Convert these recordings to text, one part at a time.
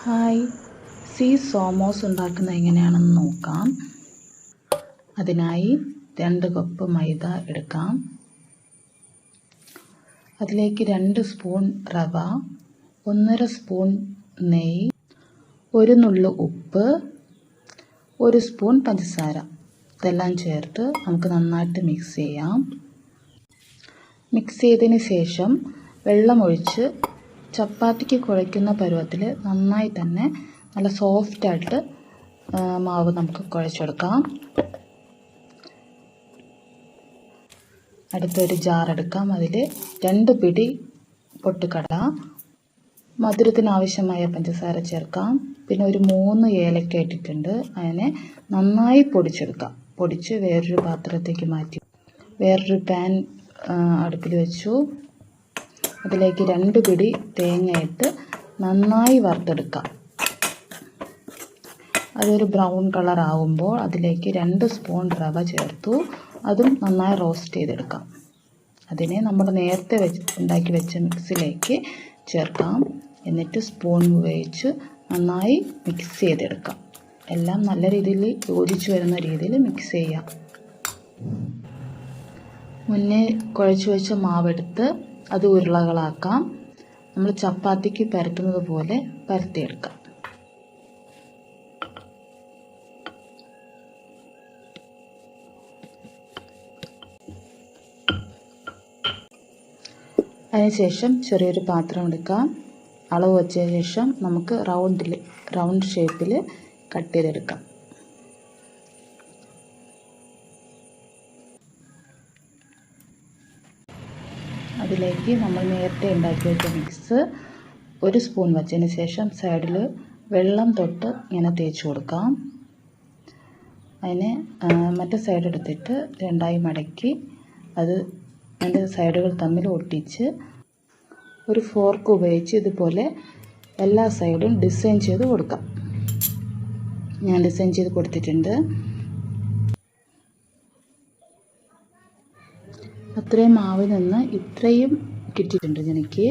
Hi, samosa ഉണ്ടാക്കുന്നത് എങ്ങനെയാണെന്ന് നോക്കാം. അതിനായി 2 കപ്പ് മൈദ എടുക്കാം. അതിലേക്ക് 2 സ്പൂൺ റവ, 1.5 സ്പൂൺ നെയ്യ്, 1 നുള്ളു ഉപ്പ്, 1 സ്പൂൺ പഞ്ചസാര ഇതെല്ലാം ചേർത്ത് നമുക്ക് നന്നായിട്ട് മിക്സ് ചെയ്യാം. മിക്സ് ചെയ്തതിന് ശേഷം വെള്ളമൊഴിച്ച് ചപ്പാത്തിക്ക് കുഴയ്ക്കുന്ന പരുവത്തിൽ നന്നായി തന്നെ നല്ല സോഫ്റ്റായിട്ട് മാവ് നമുക്ക് കുഴച്ചെടുക്കാം. അടുത്തൊരു ജാർ എടുക്കാം. അതിൽ 2 പിടി പൊട്ടുകടല, മധുരത്തിന് ആവശ്യമായ പഞ്ചസാര ചേർക്കാം. പിന്നെ ഒരു 3 ഏലക്ക ഇട്ടിട്ടുണ്ട്. അതിനെ നന്നായി പൊടിച്ചെടുക്കാം. പൊടിച്ച് വേറൊരു പാത്രത്തേക്ക് മാറ്റി വേറൊരു പാൻ അടുപ്പിൽ വെച്ചു. അതിലേക്ക് 2 പിടി തേങ്ങ ഇട്ട് നന്നായി വറുത്തെടുക്കാം. അതൊരു ബ്രൗൺ കളർ ആകുമ്പോൾ അതിലേക്ക് 2 സ്പൂൺ റവ ചേർത്തു. അതും നന്നായി റോസ്റ്റ് ചെയ്തെടുക്കാം. അതിനെ നമ്മൾ നേരത്തെ ഉണ്ടാക്കി വെച്ച മിക്സിലേക്ക് ചേർക്കാം. എന്നിട്ട് സ്പൂൺ ഉപയോഗിച്ച് നന്നായി മിക്സ് ചെയ്തെടുക്കാം. എല്ലാം നല്ല രീതിയിൽ യോജിച്ച് വരുന്ന രീതിയിൽ മിക്സ് ചെയ്യാം. മുന്നേ കുഴച്ച് വെച്ച മാവെടുത്ത് അത് ഉരുളകളാക്കാം. നമ്മൾ ചപ്പാത്തിക്ക് പരത്തുന്നത് പോലെ പരത്തിയെടുക്കാം. അതിനുശേഷം ചെറിയൊരു പാത്രം എടുക്കാം. അളവ് വെച്ച ശേഷം നമുക്ക് റൗണ്ട് ഷേപ്പിൽ കട്ട് ചെയ്തെടുക്കാം. അതിലേക്ക് നമ്മൾ നേരത്തെ ഉണ്ടാക്കി വെച്ച മിക്സ് 1 സ്പൂൺ വെച്ചതിന് ശേഷം സൈഡിൽ വെള്ളം തൊട്ട് ഇങ്ങനെ തേച്ച് കൊടുക്കാം. അതിനെ മറ്റേ സൈഡ് എടുത്തിട്ട് 2ആയി മടക്കി അത് അതിൻ്റെ സൈഡുകൾ തമ്മിൽ ഒട്ടിച്ച് ഒരു ഫോർക്ക് ഉപയോഗിച്ച് ഇതുപോലെ എല്ലാ സൈഡും ഡിസൈൻ ചെയ്ത് കൊടുക്കാം. ഞാൻ ഡിസൈൻ ചെയ്ത് കൊടുത്തിട്ടുണ്ട്. അത്രയും മാവിൽ നിന്ന് ഇത്രയും കിട്ടിയിട്ടുണ്ട്. എനിക്ക്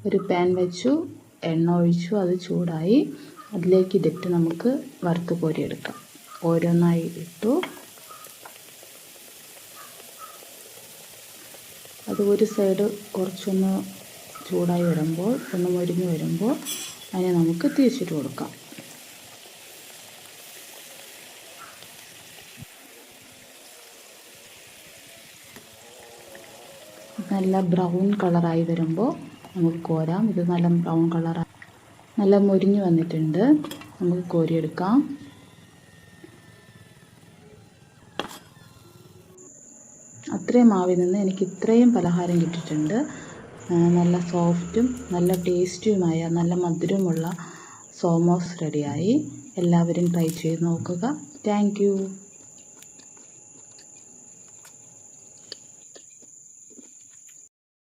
ഒരു പാൻ വെച്ചു, എണ്ണ ഒഴിച്ചു, അത് ചൂടായി. അതിലേക്ക് ഇതിട്ട് നമുക്ക് വറുത്ത് കോരിയെടുക്കാം. ഓരോന്നായി ഇട്ടു. അത് ഒരു സൈഡ് കുറച്ചൊന്ന് ചൂടായി വരുമ്പോൾ, ഒന്ന് മൊരിഞ്ഞ് വരുമ്പോൾ അതിനെ നമുക്ക് തിരിച്ചിട്ട് കൊടുക്കാം. നല്ല ബ്രൗൺ കളറായി വരുമ്പോൾ നമുക്ക് കോരാം. ഇത് നല്ല ബ്രൗൺ കളറായി നല്ല മൊരിഞ്ഞ് വന്നിട്ടുണ്ട്. നമുക്ക് കോരിയെടുക്കാം. അത്രയും മാവിൽ നിന്ന് എനിക്ക് ഇത്രയും പലഹാരം കിട്ടിയിട്ടുണ്ട്. നല്ല സോഫ്റ്റും നല്ല ടേസ്റ്റിയുമായ നല്ല മധുരമുള്ള സമോസ റെഡിയായി. എല്ലാവരും ട്രൈ ചെയ്ത് നോക്കുക. Thank you.